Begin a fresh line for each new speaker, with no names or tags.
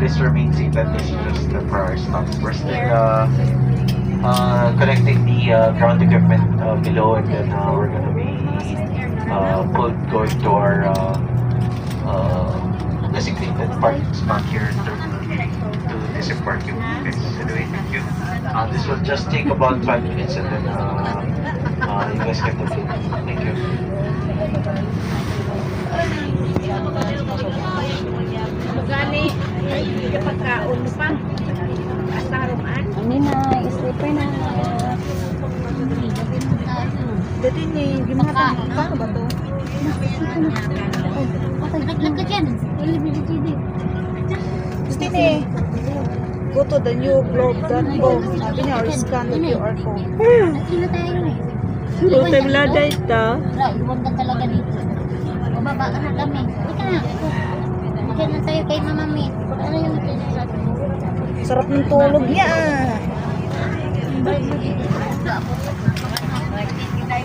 please remain seated. This is just for our stop. We're still connecting the ground equipment below, and then we're gonna be going to our designated parking spot here to disembark you. Okay, anyway, thank you. This will just take about 5 minutes, and then you guys can move in. Thank you.
Gani, ay pagkaon mo pa. Basta harumaan.
Ano na, sleeper na.
Dati ni, gimana pa? Paano ba to?
Naglag ka dyan.
Gusto ni, go to the new globe.com. Sabi niya, or scan the QR code.
Nakina tayo eh.
Rute blada ito.
Iwan ka talaga dito. Bababa ka na kami. Ika na. Diyan na tayo kay Mama May. Ano yung natin?
Sarap ng tulog niya.
Hindi tayo